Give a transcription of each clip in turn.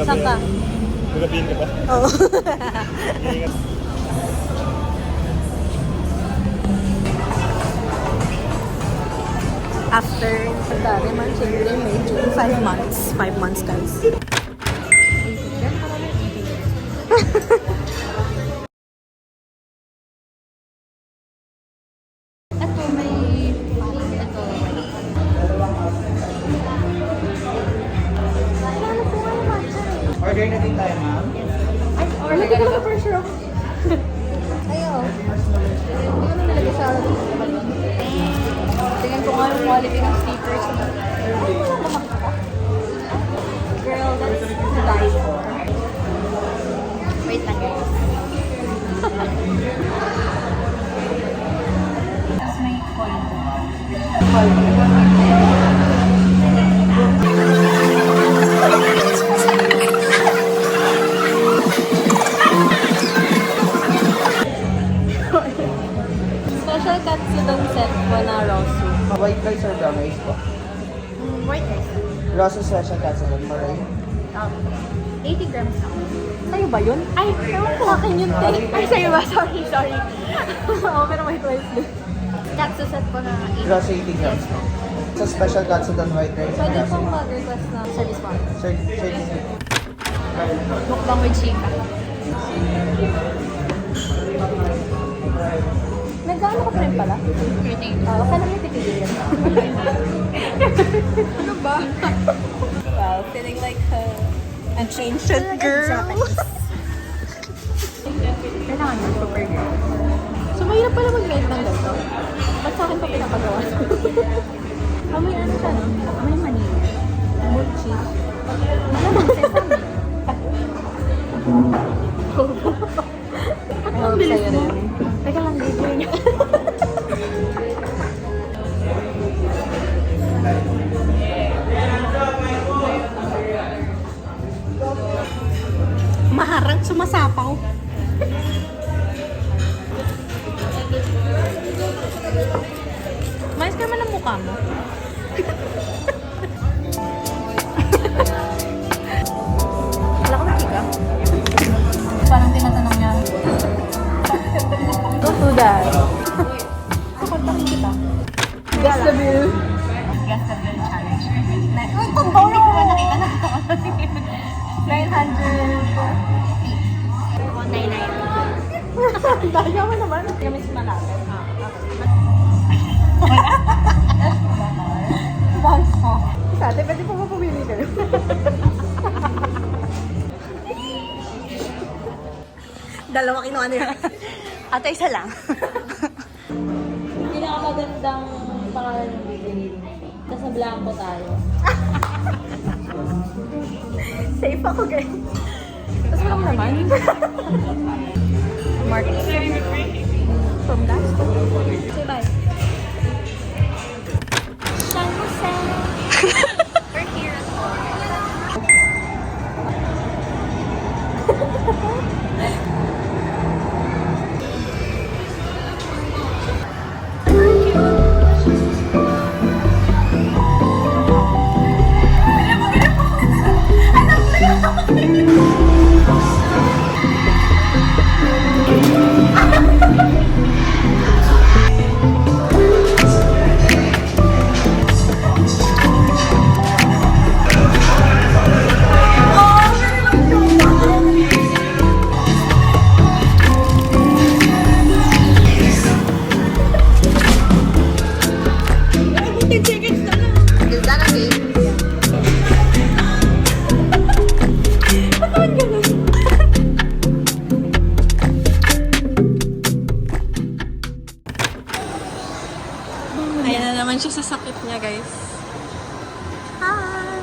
Saan ka? Magabihin ka ba? Oo. After dati man, siyempre may 5 months. 5 months, guys. Ito may ito. Ano po kayo matcha eh? Order na din tayo, ma'am. Ay, or Wala lagay ka na na for sure. Ayaw. Hindi ko na nilagay sa akin. Tingnan ko nga yung quality ng stickers mo. Girl, that's to die for. Wait lang guys. Tapos may coin po. Special katsudon set po na rosu. White rice or brown rice po? White rice. Rosso special katsudon for rice. 80 grams lang. Sa'yo ba yun? Ay, ewan ko. Akin yun, te. Ay, sa'yo ba? Sorry. Oo, pero may twice din. Katsu set po na 80. Rosso 80 grams po. Sa special katsudon white rice. Pwede pong mag-request na service mo. Sir, Mukbang with chika. Nagkano ka pa rin pala? 13. Kala mo titigil yan. Ano ba? Wow, feeling like an ancient girl. Kailangan mo super girl. So, mahirap pala mag-made ng ganito. Ba't sa akin pa pinapagawa? May ano siya, no? May manila. Mochi. Malamang sesame. I hope sa'yo na yun. Teka lang, libre niya. Maharang sumasapaw. Mais ka man ang mukha mo. Wala ka chika? Parang tinatanong niya. Don't do that. Kontakin kita. Guess the bill. Guess the bill challenge. Ay, kung hindi ko ba nakita na ito? 900. 199. Daya mo naman. Kami si Malapit. Bounce po. Sa ate, pwede po mapamili kayo. Dalawa kinuha niya. Ate, isa lang. Pinakamagandang pangalan ng bibili. Tapos na blanco tayo. Safe ako, guys. Tapos walang naman. Market. From last. Say bye. San Jose. We're here at home. Ayan na naman siya sa sakit niya, guys. Hi!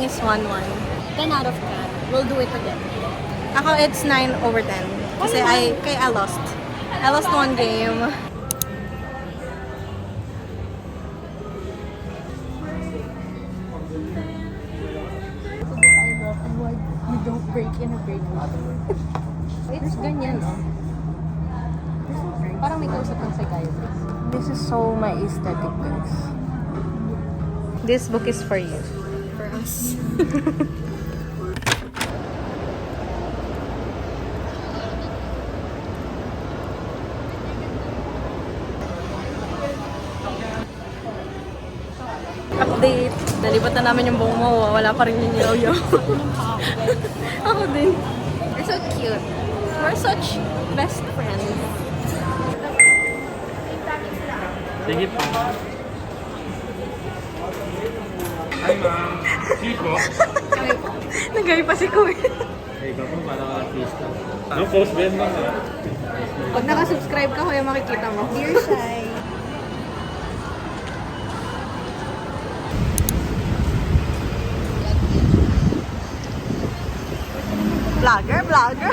rating is 1-1. 10 out of 10. We'll do it again. Ako, it's 9/10. Kasi I lost. I lost one game. You don't break in a break. It's ganyan, no? Parang may kausap ng psychiatrist. This is so my aesthetic, guys. This book is for you. For us. Update. Nalipat na namin yung buong mo. Wala pa rin yung yo-yo. Ako din. You're so cute. We're such best friends. Sige po. Hi, ma'am. Sige po. Nagay pa si Kuya. Hey, ka po, para ka artista. Ano post ba yan, ma'am? Pag nakasubscribe ka, Kuya, makikita mo. Dear Shai. Vlogger. Vlogger.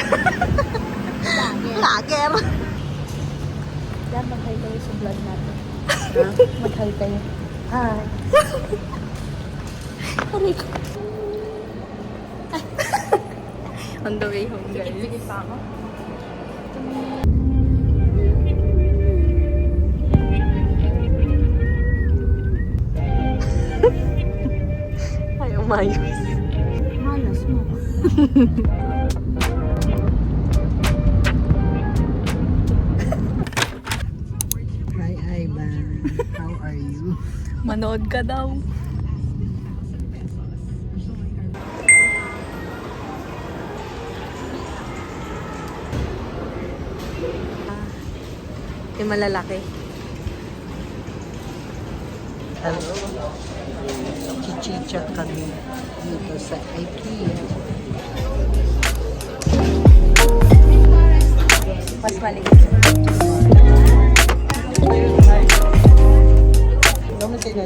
Yan, mag-hi kayo sa vlog natin. Mag-hi kayo. Hi. Aray ko. On the way home, guys. Pikit pa ako. Ay, umayos. Malas mo. Hi, Ivan. How are you? Manood ka daw. Yung malalaki. Hello. Chichichat kami dito sa IKEA. Mas maliit. Ano sa inyo?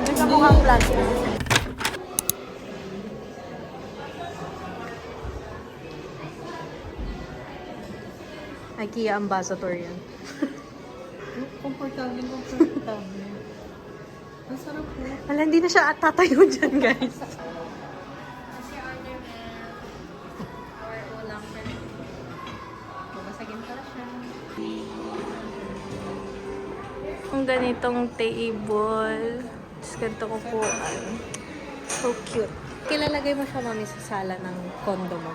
Hindi ka mukhang plant. IKEA ambassador yan. Comfortable. Ang sarap po. Wala, hindi na siya tatayo dyan, guys. Babasagin pala siya. Ang ganitong table. Tapos ganito kukuan. So cute. Kilalagay mo siya, mami, sa sala ng condo mo.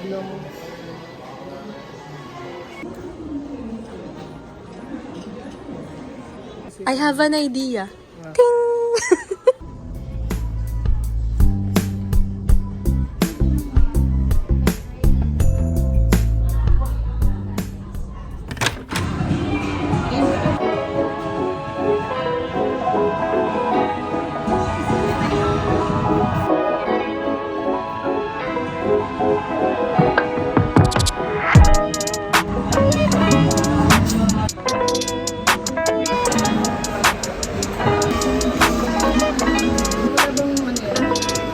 Gano'n. I have an idea. Ting!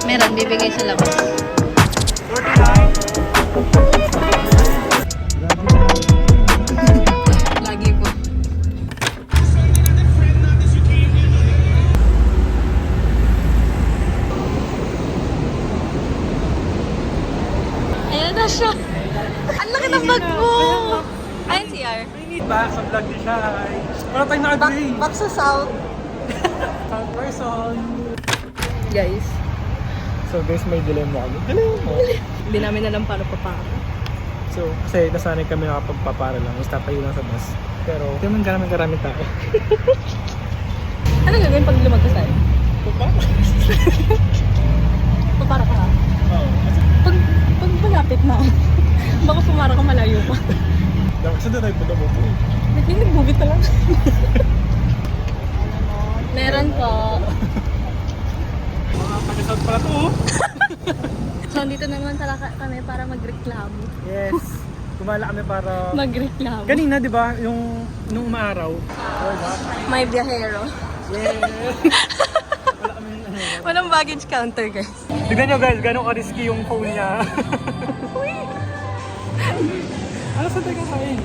Meron, bibigay sa labas. Lagi po. Ayan na siya. Ang laki ng bag mo. Ayan si R. Back sa vlog ni siya. Wala tayong naka-grade. Back sa south. Third person. Guys, So guys, may dilemma kami. Dilemma! hindi namin alam paano papaka. So, kasi nasanay kami nakapagpapara lang. Basta tayo lang sa bus. Pero, hindi naman karami tao. Ano gagawin pag lumag ka sa'yo? Papara ka ha? Oo. Pag malapit na, baka pumara ka malayo pa. Saan na tayo punta mo po? Hindi, nagbubit na lang. Meron po. Mga taga-south pala to oh. So, dito naman talaga kami para magreklamo. Yes. Kumala kami para... Magreklamo. Kanina, di ba, yung nung umaaraw. May biyahero. Yeah. Wala kami Walang baggage counter, guys. Tignan nyo guys, gano'ng ka-risky yung phone niya. Ano saan tayo kakain?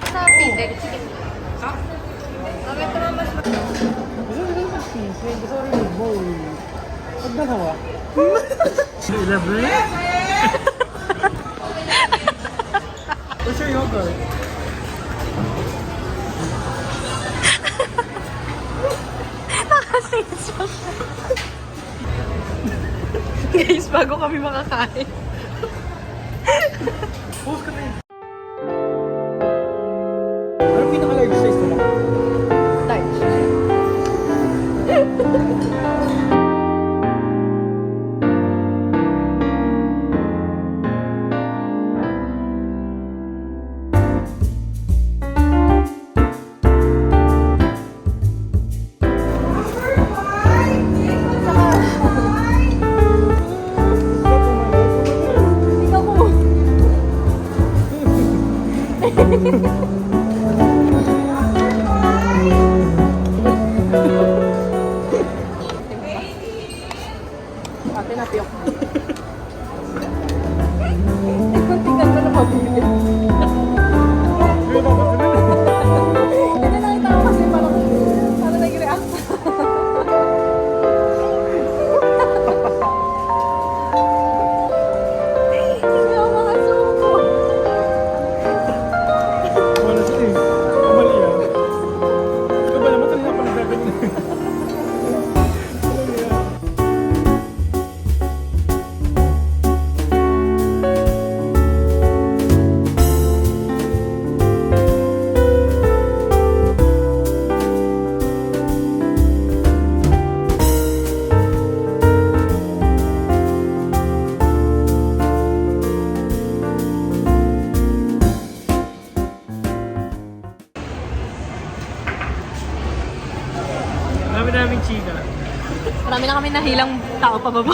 Sa Pitex, chicken. Ha? Bakit naman mas... Gusto rin yung chicken. Gusto rin yung bowl. Pag nakawa. 11? What's your yogurt? Guys, bago kami makakain. Post ka na yun. Anong pinaka-large size mo? Large. Ate na piyok. Tingnan mo na mabibili. Hindi nakita ko kasi parang nag-react. Hindi ako makasuko. Wala siya eh. Kamali yan. Ikaw ba naman kanina pa nagagano? Marami naming chika. Marami na kami nahilang tao pababa.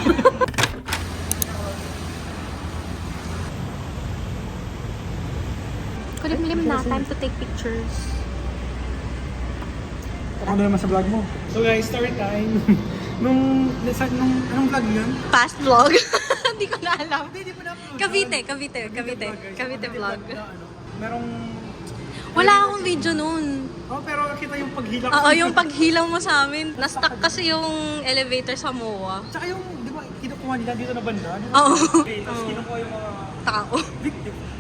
Kulimlim na, time to take pictures. Ako na naman sa vlog mo. So guys, story time. Anong vlog yun? Past vlog? Hindi ko na alam. Hindi mo na-upload. Cavite vlog. Merong... Wala akong video nun. Oh, pero kita yung paghilak. Oo, yung paghilaw mo sa amin. Na-stuck kasi yung elevator sa MOA. Tsaka yung, di ba, kinukuha nila dito na banda? Oo. Okay, tapos kinukuha yung mga... Tao.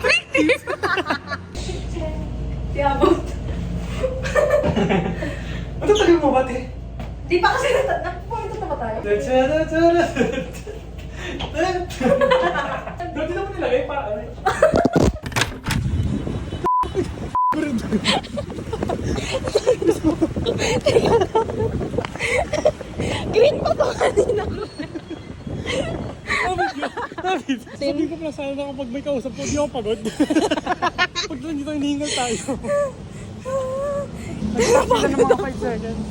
victim. Tiabot. Ano tayo mo ba, te? Di pa kasi nagpupunta na ba tayo? Dati naman nilagay para ano. Green pa to kanina. David, sabi ko pala sana na kapag may kausap ko, di ako pagod. Pag nandito hinihingal tayo. Nagpapagod ng mga 5 seconds.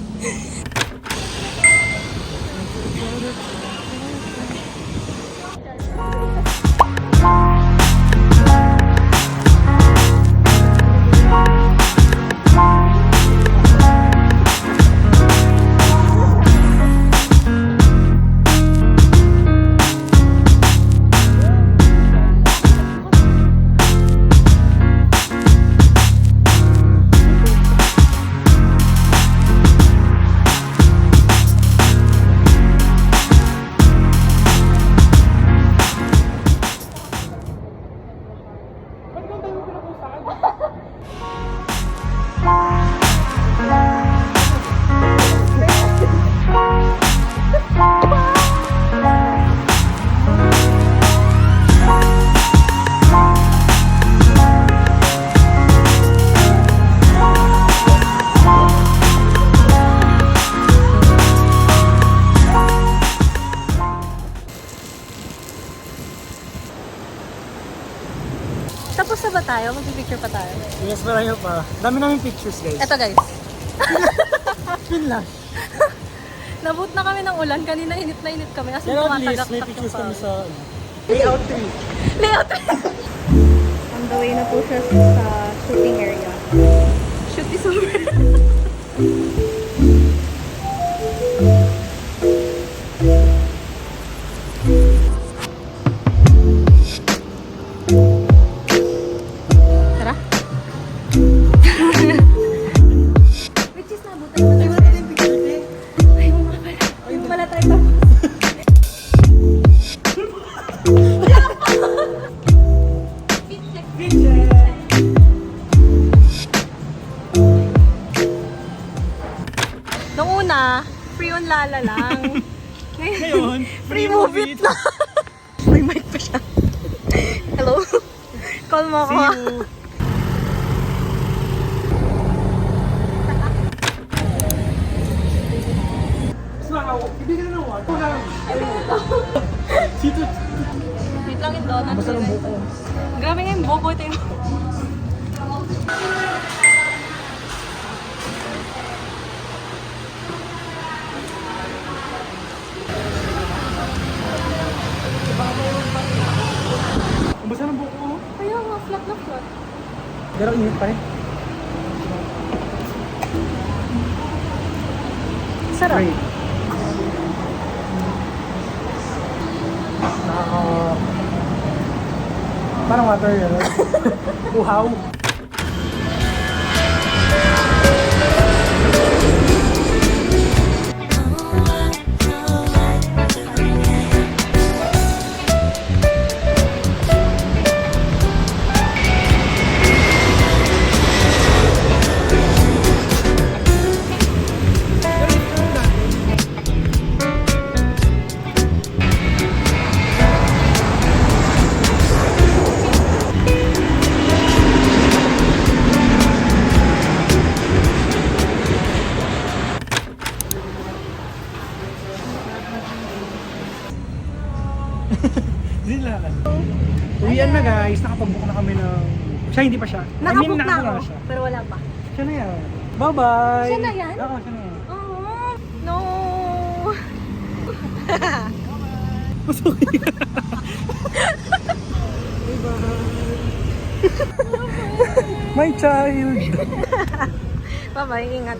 tayo? Mag-picture pa tayo. Yes, marami pa. Dami namin pictures, guys. Eto guys. Yun lang. Nabut na kami ng ulan. Kanina init na init kami. As in, Pero at least, tumatagak may na pictures pa. kami sa layout 3. Layout. On the way na po siya sa shooting area. Shoot is over. Tara. Which is nabutan mo na. Ay, yung mga pala. Yung pala tayo. Nung una, free on Lala lang. Ngayon, Free move it na. May mic pa siya. Hello? Call mo ako. See you. Ibigay na ng what? Ito lang. Sito. Wait lang yung donut. Basta ng buko. Grabe nga yung bobo ito yung... Basta ng buko. Kaya nga, flat na flat. Pero init pa rin. Sarap. Great. Parang water yun. Uhaw. Sila. Uwian na guys, nakapag-book na kami ng... Siya hindi pa siya. Nakabook na nakabook ako, siya. pero wala pa. Siya na yan. Bye-bye! Siya na yan? Oo, siya na yan. Oh, no. Masuki. My child! Bye-bye, ingat.